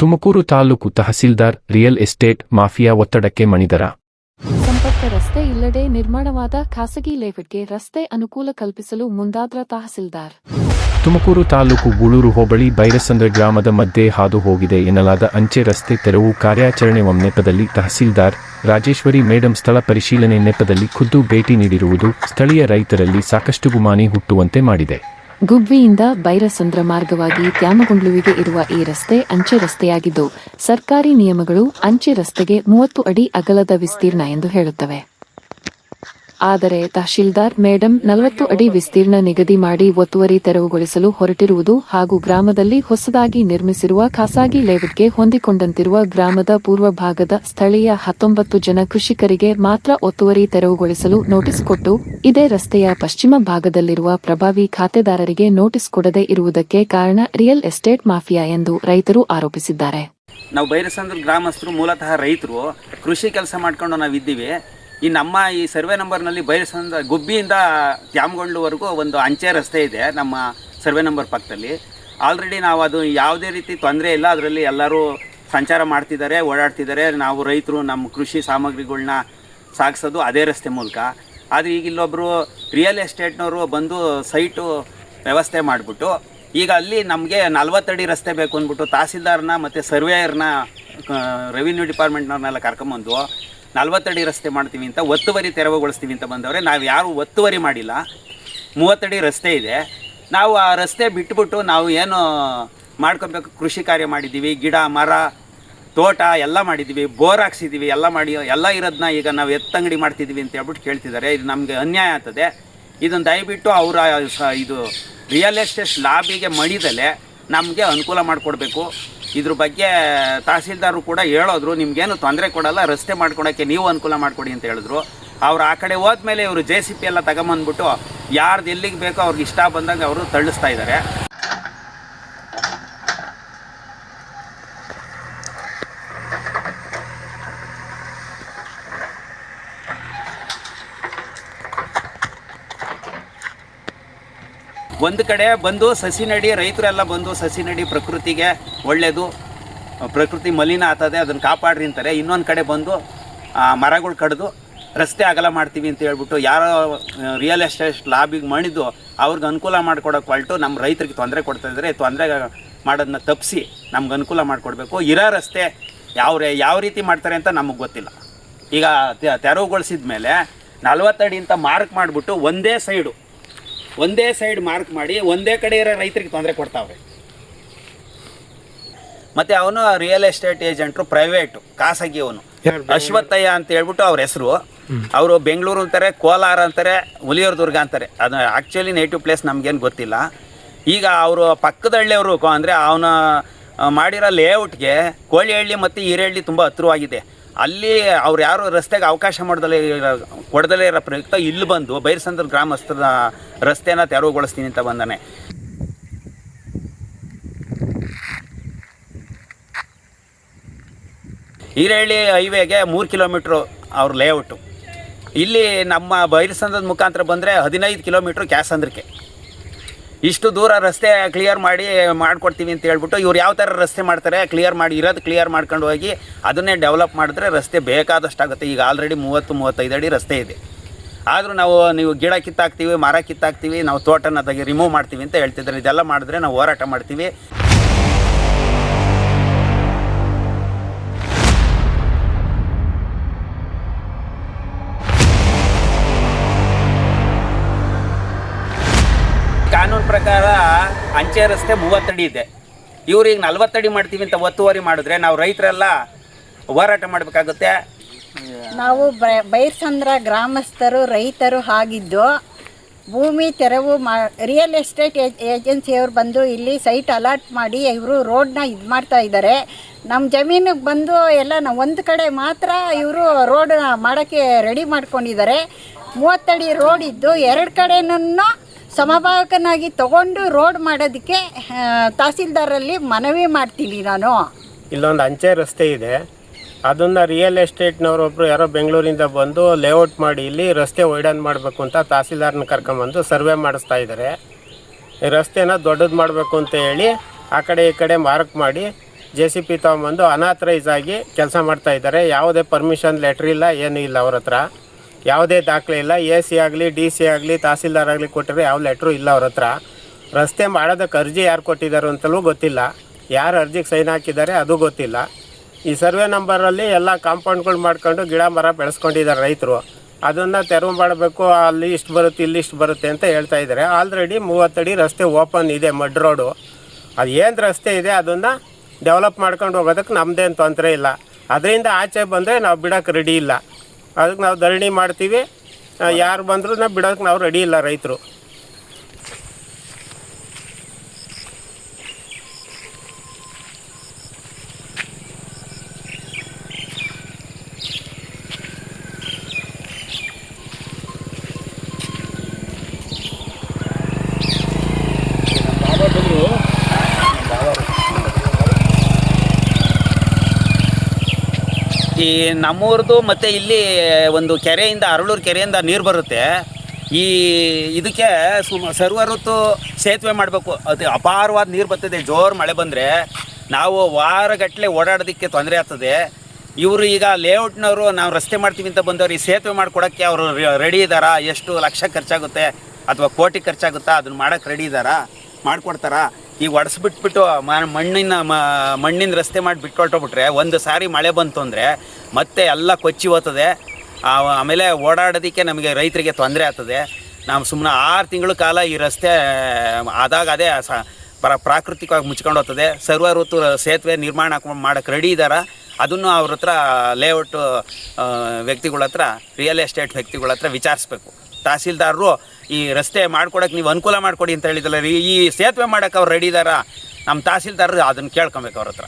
Tumakuru taluk tahsildar real estate mafia ಒತ್ತಡಕ್ಕೆ ಮಣಿದರ. ಸಂಪರ್ಕ ರಸ್ತೆ ಇಲ್ಲದೆ ನಿರ್ಮಾಣವಾದ ಖಾಸಗಿ ಲೇಔಟ್ಗೆ ರಸ್ತೆ ಅನುಕೂಲ ಕಲ್ಪಿಸಲು ಮುಂದಾದ ತಹಸೀಲ್ದಾರ್. ತುಮಕೂರು ತಾಲೂಕು ಗೂಳೂರು ಹೋಬಳಿ ಬೈರಸಂದ್ರ ಗ್ರಾಮದ ಮಧ್ಯೆ ಹಾದು ಹೋಗಿದೆ ಎನ್ನಲಾದ ಅಂಚೆ ರಸ್ತೆ ತೆರವು ಕಾರ್ಯಾಚರಣೆ ನೆಪದಲ್ಲಿ ತಹಸೀಲ್ದಾರ್ ರಾಜೇಶ್ವರಿ ಮೇಡಂ ಸ್ಥಳ ಪರಿಶೀಲನೆ ನೆಪದಲ್ಲಿ ಖುದ್ದು ಭೇಟಿ ನೀಡಿರುವುದು ಸ್ಥಳೀಯ ರೈತರಲ್ಲಿ ಸಾಕಷ್ಟು ಗುಮಾನಿ ಹುಟ್ಟುವಂತೆ ಮಾಡಿದೆ. ಗುಬ್ಬಿಯಿಂದ ಬೈರಸಂದ್ರ ಮಾರ್ಗವಾಗಿ ತ್ಯಾಮಗೊಂಡ್ಲುವಿಗೆ ಇರುವ ಈ ರಸ್ತೆ ಅಂಚೆ ರಸ್ತೆಯಾಗಿದ್ದು, ಸರ್ಕಾರಿ ನಿಯಮಗಳು ಅಂಚೆ ರಸ್ತೆಗೆ 30 ಅಡಿ ಅಗಲದ ವಿಸ್ತೀರ್ಣ ಎಂದು ಹೇಳುತ್ತವೆ. ಆದರೆ ತಹಶೀಲ್ದಾರ್ ಮೇಡಂ 40 ಅಡಿ ವಿಸ್ತೀರ್ಣ ನಿಗದಿ ಮಾಡಿ ಒತ್ತುವರಿ ತೆರವುಗೊಳಿಸಲು ಹೊರಟಿರುವುದು ಹಾಗೂ ಗ್ರಾಮದಲ್ಲಿ ಹೊಸದಾಗಿ ನಿರ್ಮಿಸಿರುವ ಖಾಸಗಿ ಲೇಔಟ್ಗೆ ಹೊಂದಿಕೊಂಡಂತಿರುವ ಗ್ರಾಮದ ಪೂರ್ವ ಭಾಗದ ಸ್ಥಳೀಯ 19 ಜನ ಕೃಷಿಕರಿಗೆ ಮಾತ್ರ ಒತ್ತುವರಿ ತೆರವುಗೊಳಿಸಲು ನೋಟಿಸ್ ಕೊಟ್ಟು, ಇದೇ ರಸ್ತೆಯ ಪಶ್ಚಿಮ ಭಾಗದಲ್ಲಿರುವ ಪ್ರಭಾವಿ ಖಾತೆದಾರರಿಗೆ ನೋಟಿಸ್ ಕೊಡದೇ ಇರುವುದಕ್ಕೆ ಕಾರಣ ರಿಯಲ್ ಎಸ್ಟೇಟ್ ಮಾಫಿಯಾ ಎಂದು ರೈತರು ಆರೋಪಿಸಿದ್ದಾರೆ. ನಾವು ಬೈರಸಂದ್ರ ಗ್ರಾಮಸ್ಥರು ಮೂಲತಃ ರೈತರು, ಕೃಷಿ ಕೆಲಸ ಮಾಡ್ಕೊಂಡು ನಾವಿದ್ದೀವಿ. ಈ ನಮ್ಮ ಈ ಸರ್ವೆ ನಂಬರ್ನಲ್ಲಿ ಬೈರಸಂದ್ರ ಗುಬ್ಬಿಯಿಂದ ತ್ಯಾಮಗೊಂಡ್ಲುವರೆಗೂ ಒಂದು ಅಂಚೆ ರಸ್ತೆ ಇದೆ ನಮ್ಮ ಸರ್ವೆ ನಂಬರ್ ಪಕ್ಕದಲ್ಲಿ. ಆಲ್ರೆಡಿ ನಾವು ಅದು ಯಾವುದೇ ರೀತಿ ತೊಂದರೆ ಇಲ್ಲ, ಅದರಲ್ಲಿ ಎಲ್ಲರೂ ಸಂಚಾರ ಮಾಡ್ತಿದ್ದಾರೆ, ಓಡಾಡ್ತಿದ್ದಾರೆ. ನಾವು ರೈತರು ನಮ್ಮ ಕೃಷಿ ಸಾಮಗ್ರಿಗಳನ್ನ ಸಾಗಿಸೋದು ಅದೇ ರಸ್ತೆ ಮೂಲಕ. ಆದರೆ ಈಗ ಇಲ್ಲೊಬ್ಬರು ರಿಯಲ್ ಎಸ್ಟೇಟ್ನವರು ಬಂದು ಸೈಟು ವ್ಯವಸ್ಥೆ ಮಾಡಿಬಿಟ್ಟು ಈಗ ಅಲ್ಲಿ ನಮಗೆ 40 ಅಡಿ ರಸ್ತೆ ಬೇಕು ಅಂದ್ಬಿಟ್ಟು ತಹಸೀಲ್ದಾರ್ನ ಮತ್ತು ಸರ್ವೇಯರ್ನ ರೆವಿನ್ಯೂ ಡಿಪಾರ್ಟ್ಮೆಂಟ್ನವ್ರನ್ನೆಲ್ಲ ಕರ್ಕೊಂಬಂದು 40 ಅಡಿ ರಸ್ತೆ ಮಾಡ್ತೀವಿ ಅಂತ ಒತ್ತುವರಿ ತೆರವುಗೊಳಿಸ್ತೀವಿ ಅಂತ ಬಂದವ್ರೆ. ನಾವು ಯಾರು ಒತ್ತುವರಿ ಮಾಡಿಲ್ಲ. 30 ಅಡಿ ರಸ್ತೆ ಇದೆ. ನಾವು ಆ ರಸ್ತೆ ಬಿಟ್ಬಿಟ್ಟು ನಾವು ಏನು ಮಾಡ್ಕೊಬೇಕು, ಕೃಷಿ ಕಾರ್ಯ ಮಾಡಿದ್ದೀವಿ, ಗಿಡ ಮರ ತೋಟ ಎಲ್ಲ ಮಾಡಿದ್ದೀವಿ, ಬೋರ್ ಹಾಕ್ಸಿದ್ದೀವಿ, ಎಲ್ಲ ಮಾಡಿ ಎಲ್ಲ ಇರೋದನ್ನ ಈಗ ನಾವು ಎತ್ತಂಗಡಿ ಮಾಡ್ತಿದ್ದೀವಿ ಅಂತ ಹೇಳ್ಬಿಟ್ಟು ಕೇಳ್ತಿದ್ದಾರೆ. ಇದು ನಮಗೆ ಅನ್ಯಾಯ ಆಗ್ತದೆ. ಇದನ್ನು ದಯವಿಟ್ಟು ಅವರ ಇದು ರಿಯಲ್ ಎಸ್ಟೇಟ್ ಲಾಬಿಗೆ ಮಣಿದಲೆ ನಮಗೆ ಅನುಕೂಲ ಮಾಡಿಕೊಡ್ಬೇಕು. ಇದ್ರ ಬಗ್ಗೆ ತಹಸೀಲ್ದಾರರು ಕೂಡ ಹೇಳಿದ್ರು, ನಿಮಗೇನು ತೊಂದರೆ ಕೊಡಲ್ಲ, ರಸ್ತೆ ಮಾಡ್ಕೊಳಕ್ಕೆ ನೀವು ಅನುಕೂಲ ಮಾಡಿಕೊಡಿ ಅಂತ ಹೇಳಿದ್ರು. ಅವ್ರು ಆ ಕಡೆ ಹೋದ್ಮೇಲೆ ಇವರು JCP ಎಲ್ಲ ತಗೊಂಬಂದ್ಬಿಟ್ಟು ಯಾರ್ದು ಎಲ್ಲಿಗೆ ಬೇಕೋ ಅವ್ರಿಗೆ ಇಷ್ಟ ಬಂದಂಗೆ ಅವರು ತಳ್ಳಿಸ್ತಾ ಇದ್ದಾರೆ. ಒಂದು ಕಡೆ ಬಂದು ಸಸಿ ನಡಿ, ರೈತರೆಲ್ಲ ಬಂದು ಸಸಿ ನಡಿ, ಪ್ರಕೃತಿಗೆ ಒಳ್ಳೆಯದು, ಪ್ರಕೃತಿ ಮಲಿನ ಆಗ್ತದೆ, ಅದನ್ನು ಕಾಪಾಡ್ರಿ ಅಂತಾರೆ. ಇನ್ನೊಂದು ಕಡೆ ಬಂದು ಮರಗಳು ಕಡಿದು ರಸ್ತೆ ಅಗಲ ಮಾಡ್ತೀವಿ ಅಂತ ಹೇಳ್ಬಿಟ್ಟು ಯಾರೋ ರಿಯಲ್ ಎಸ್ಟೇಟ್ ಲಾಬಿಗೆ ಮಣಿದು ಅವ್ರಿಗೆ ಅನುಕೂಲ ಮಾಡಿಕೊಡೋಕೆ ಹೊರಟು ನಮ್ಮ ರೈತರಿಗೆ ತೊಂದರೆ ಕೊಡ್ತಾಯಿದ್ದಾರೆ. ತೊಂದರೆ ಮಾಡೋದನ್ನ ತಪ್ಪಿಸಿ ನಮ್ಗೆ ಅನುಕೂಲ ಮಾಡಿಕೊಡ್ಬೇಕು. ಇರೋ ರಸ್ತೆ ಯಾವ ರೀತಿ ಮಾಡ್ತಾರೆ ಅಂತ ನಮಗೆ ಗೊತ್ತಿಲ್ಲ. ಈಗ ತೆರವುಗೊಳಿಸಿದ ಮೇಲೆ 40 ಅಡಿ ಅಂತ ಮಾರ್ಕ್ ಮಾಡಿಬಿಟ್ಟು ಒಂದೇ ಸೈಡ್ ಮಾರ್ಕ್ ಮಾಡಿ ಒಂದೇ ಕಡೆ ಇರೋ ರೈತರಿಗೆ ತೊಂದರೆ ಕೊಡ್ತಾವ್ರೆ. ಮತ್ತು ಅವನು ರಿಯಲ್ ಎಸ್ಟೇಟ್ ಏಜೆಂಟ್ರು, ಪ್ರೈವೇಟು ಖಾಸಗಿ, ಅವನು ಅಶ್ವತ್ಥಯ್ಯ ಅಂತ ಹೇಳ್ಬಿಟ್ಟು ಅವ್ರ ಹೆಸರು. ಅವರು ಬೆಂಗಳೂರು ಅಂತಾರೆ, ಕೋಲಾರ ಅಂತಾರೆ, ಹುಲಿಯೂರು ಅಂತಾರೆ. ಅದು ಆ್ಯಕ್ಚುಲಿ ನೇಟಿವ್ ಪ್ಲೇಸ್ ನಮಗೇನು ಗೊತ್ತಿಲ್ಲ. ಈಗ ಅವರು ಪಕ್ಕದಳ್ಳಿಯವರು ಅಂದರೆ ಅವನ ಮಾಡಿರೋ ಲೇಔಟ್ಗೆ ಕೋಳಿಹಳ್ಳಿ ಮತ್ತು ಹಿರೇಹಳ್ಳಿ ತುಂಬ ಹತ್ತಿರವಾಗಿದೆ. ಅಲ್ಲಿ ಅವ್ರು ಯಾರು ರಸ್ತೆಗೆ ಅವಕಾಶ ಕೊಡದಲೇ ಇರೋ ಪ್ರಯುಕ್ತ ಇಲ್ಲಿ ಬಂದು ಬೈರಸಂದ್ರ ಗ್ರಾಮಸ್ಥರ ರಸ್ತೆನ ತೆರವುಗೊಳಿಸ್ತೀನಿ ಅಂತ ಬಂದಾನೆ. ಹಿರೇಹಳ್ಳಿ ಹೈವೇಗೆ 3 ಕಿಲೋಮೀಟ್ರು ಅವ್ರ ಲೇಔಟು. ಇಲ್ಲಿ ನಮ್ಮ ಬೈರಸಂದ್ರದ ಮುಖಾಂತರ ಬಂದರೆ 15 ಕಿಲೋಮೀಟ್ರು ಕ್ಯಾಸಂದ್ರಕ್ಕೆ. ಇಷ್ಟು ದೂರ ರಸ್ತೆ ಕ್ಲಿಯರ್ ಮಾಡಿಕೊಡ್ತೀವಿ ಅಂತ ಹೇಳ್ಬಿಟ್ಟು ಇವ್ರು ಯಾವ ಥರ ರಸ್ತೆ ಮಾಡ್ತಾರೆ, ಕ್ಲಿಯರ್ ಮಾಡ್ಕೊಂಡು ಹೋಗಿ ಅದನ್ನೇ ಡೆವಲಪ್ ಮಾಡಿದ್ರೆ ರಸ್ತೆ ಬೇಕಾದಷ್ಟಾಗುತ್ತೆ. ಈಗ ಆಲ್ರೆಡಿ 30-35 ಅಡಿ ರಸ್ತೆ ಇದೆ. ಆದರೂ ನೀವು ಗಿಡ ಕಿತ್ತಾಕ್ತೀವಿ, ಮರ ಕಿತ್ತಾಕ್ತೀವಿ, ನಾವು ತೋಟನ ರಿಮೂವ್ ಮಾಡ್ತೀವಿ ಅಂತ ಹೇಳ್ತಿದ್ದಾರೆ. ಇದೆಲ್ಲ ಮಾಡಿದ್ರೆ ನಾವು ಹೋರಾಟ ಮಾಡ್ತೀವಿ. ಕಾನೂನು ಪ್ರಕಾರ ಅಂಚೆ ರಸ್ತೆ 30 ಅಡಿ ಇದೆ. ಇವ್ರಿಗೆ 40 ಅಡಿ ಮಾಡ್ತೀವಿ ಅಂತ ಒತ್ತುವರಿ ಮಾಡಿದ್ರೆ ನಾವು ರೈತರೆಲ್ಲ ಹೋರಾಟ ಮಾಡಬೇಕಾಗುತ್ತೆ. ನಾವು ಬೈರಸಂದ್ರ ಗ್ರಾಮಸ್ಥರು ರೈತರು ಆಗಿದ್ದು, ಭೂಮಿ ತೆರವು ರಿಯಲ್ ಎಸ್ಟೇಟ್ ಏಜೆನ್ಸಿಯವರು ಬಂದು ಇಲ್ಲಿ ಸೈಟ್ ಅಲಾಟ್ ಮಾಡಿ ಇವರು ರೋಡ್ನ ಇದು ಮಾಡ್ತಾ ಇದ್ದಾರೆ. ನಮ್ಮ ಜಮೀನಿಗೆ ಬಂದು ಎಲ್ಲ ಒಂದು ಕಡೆ ಮಾತ್ರ ಇವರು ರೋಡ್ ಮಾಡೋಕ್ಕೆ ರೆಡಿ ಮಾಡ್ಕೊಂಡಿದ್ದಾರೆ. 30 ಅಡಿ ರೋಡ್ ಇದ್ದು 2 ಕಡೆನೂ ಸಮಭಾಗನಾಗಿ ತಗೊಂಡು ರೋಡ್ ಮಾಡೋದಕ್ಕೆ ತಹಸೀಲ್ದಾರಲ್ಲಿ ಮನವಿ ಮಾಡ್ತೀನಿ ನಾನು. ಇಲ್ಲೊಂದು ಅಂಚೆ ರಸ್ತೆ ಇದೆ, ಅದನ್ನು ರಿಯಲ್ ಎಸ್ಟೇಟ್ನವರೊಬ್ಬರು ಯಾರೋ ಬೆಂಗಳೂರಿಂದ ಬಂದು ಲೇಔಟ್ ಮಾಡಿ ಇಲ್ಲಿ ರಸ್ತೆ ವೈಡನ್ ಮಾಡಬೇಕು ಅಂತ ತಹಸೀಲ್ದಾರ್ನ ಕರ್ಕೊಂಬಂದು ಸರ್ವೆ ಮಾಡಿಸ್ತಾ ಇದ್ದಾರೆ. ಈ ರಸ್ತೆನ ದೊಡ್ಡದು ಮಾಡಬೇಕು ಅಂತ ಹೇಳಿ ಆ ಕಡೆ ಈ ಕಡೆ ಮಾರ್ಕ್ ಮಾಡಿ JCB ತೊಗೊಂಬಂದು ಅನಾಥರೈಸ್ ಆಗಿ ಕೆಲಸ ಮಾಡ್ತಾಯಿದ್ದಾರೆ. ಯಾವುದೇ ಪರ್ಮಿಷನ್ ಲೆಟ್ರ್ ಇಲ್ಲ, ಏನೂ ಇಲ್ಲ ಅವ್ರ ಹತ್ರ, ಯಾವುದೇ ದಾಖಲೆ ಇಲ್ಲ. AC ಆಗಲಿ DC ಆಗಲಿ ತಹಸೀಲ್ದಾರ್ ಆಗಲಿ ಕೊಟ್ಟರೆ ಯಾವ ಲೆಟ್ರು ಇಲ್ಲ ಅವ್ರ ಹತ್ರ. ರಸ್ತೆ ಮಾಡೋದಕ್ಕೆ ಅರ್ಜಿ ಯಾರು ಕೊಟ್ಟಿದ್ದಾರೆ ಅಂತಲೂ ಗೊತ್ತಿಲ್ಲ, ಯಾರು ಅರ್ಜಿಗೆ ಸೈನ್ ಹಾಕಿದ್ದಾರೆ ಅದು ಗೊತ್ತಿಲ್ಲ. ಈ ಸರ್ವೆ ನಂಬರಲ್ಲಿ ಎಲ್ಲ ಕಾಂಪೌಂಡ್ಗಳು ಮಾಡ್ಕೊಂಡು ಗಿಡ ಮರ ಬೆಳೆಸ್ಕೊಂಡಿದ್ದಾರೆ ರೈತರು. ಅದನ್ನು ತೆರವು ಮಾಡಬೇಕು, ಅಲ್ಲಿ ಇಷ್ಟು ಬರುತ್ತೆ ಇಲ್ಲಿ ಇಷ್ಟು ಬರುತ್ತೆ ಅಂತ ಹೇಳ್ತಾ ಇದ್ದಾರೆ. ಆಲ್ರೆಡಿ 30 ಅಡಿ ರಸ್ತೆ ಓಪನ್ ಇದೆ, ಮಡ್ ರೋಡು. ಅದು ಏನು ರಸ್ತೆ ಇದೆ ಅದನ್ನು ಡೆವಲಪ್ ಮಾಡ್ಕೊಂಡು ಹೋಗೋದಕ್ಕೆ ನಮ್ಮದೇನು ತೊಂದರೆ ಇಲ್ಲ. ಅದರಿಂದ ಆಚೆ ಬಂದರೆ ನಾವು ಬಿಡೋಕ್ಕೆ ರೆಡಿ ಇಲ್ಲ. ಅದಕ್ಕೆ ನಾವು ಧರಣಿ ಮಾಡ್ತೀವಿ. ಯಾರು ಬಂದರೂ ನಾವು ಬಿಡೋಕ್ಕೆ ನಾವು ರೆಡಿ ಇಲ್ಲ ರೈತರು. ಈ ನಮ್ಮೂರದು ಮತ್ತು ಇಲ್ಲಿ ಒಂದು ಕೆರೆಯಿಂದ ಅರಳೂರು ಕೆರೆಯಿಂದ ನೀರು ಬರುತ್ತೆ. ಈ ಇದಕ್ಕೆ ಸರ್ವಋತು ಸೇತುವೆ ಮಾಡಬೇಕು. ಅದು ಅಪಾರವಾದ ನೀರು ಬರ್ತದೆ. ಜೋರು ಮಳೆ ಬಂದರೆ ನಾವು ವಾರಗಟ್ಟಲೆ ಓಡಾಡೋದಕ್ಕೆ ತೊಂದರೆ ಆಗ್ತದೆ. ಇವರು ಈಗ ಲೇಔಟ್ನವರು ನಾವು ರಸ್ತೆ ಮಾಡ್ತೀವಿ ಅಂತ ಬಂದವರು ಈ ಸೇತುವೆ ಮಾಡಿಕೊಡೋಕ್ಕೆ ಅವರು ರೆಡಿ ಇದ್ದಾರಾ? ಎಷ್ಟು ಲಕ್ಷ ಖರ್ಚಾಗುತ್ತೆ ಅಥವಾ ಕೋಟಿ ಖರ್ಚಾಗುತ್ತಾ? ಅದನ್ನು ಮಾಡೋಕ್ಕೆ ರೆಡಿ ಇದ್ದಾರಾ? ಮಾಡಿಕೊಡ್ತಾರಾ? ಈಗ ಒಡೆಸ್ಬಿಟ್ಬಿಟ್ಟು ಮಣ್ಣಿನ ರಸ್ತೆ ಮಾಡಿ ಬಿಟ್ಕೊಳ್ಬಿಟ್ರೆ ಒಂದು ಸಾರಿ ಮಳೆ ಬಂತು ಅಂದರೆ ಮತ್ತೆ ಎಲ್ಲ ಕೊಚ್ಚಿ ಹೋಗ್ತದೆ. ಆಮೇಲೆ ಓಡಾಡೋದಕ್ಕೆ ನಮಗೆ ರೈತರಿಗೆ ತೊಂದರೆ ಆಗ್ತದೆ. ನಾವು ಸುಮ್ಮನೆ 6 ತಿಂಗಳ ಕಾಲ ಈ ರಸ್ತೆ ಆದಾಗ ಅದೇ ಪ್ರಾಕೃತಿಕವಾಗಿ ಮುಚ್ಕೊಂಡು ಹೋಗ್ತದೆ. ಸರ್ವಋತು ಸೇತುವೆ ನಿರ್ಮಾಣ ಮಾಡೋಕ್ಕೆ ರೆಡಿ ಇದ್ದಾರಾ? ಅದನ್ನು ಅವ್ರ ಹತ್ರ ಲೇಔಟ್ ವ್ಯಕ್ತಿಗಳ ಹತ್ರ, ರಿಯಲ್ ಎಸ್ಟೇಟ್ ವ್ಯಕ್ತಿಗಳ ಹತ್ರ ವಿಚಾರಿಸ್ಬೇಕು. ತಹಸೀಲ್ದಾರರು ಈ ರಸ್ತೆ ಮಾಡ್ಕೊಡೋಕೆ ನೀವು ಅನುಕೂಲ ಮಾಡಿಕೊಡಿ ಅಂತ ಹೇಳಿದಲ್ಲ, ಈ ಸೇತುವೆ ಮಾಡೋಕ್ಕೆ ಅವ್ರು ರೆಡಿ ಇದ್ದಾರಾ? ನಮ್ಮ ತಹಸೀಲ್ದಾರರು ಅದನ್ನು ಕೇಳ್ಕೊಬೇಕು ಅವ್ರ ಹತ್ರ.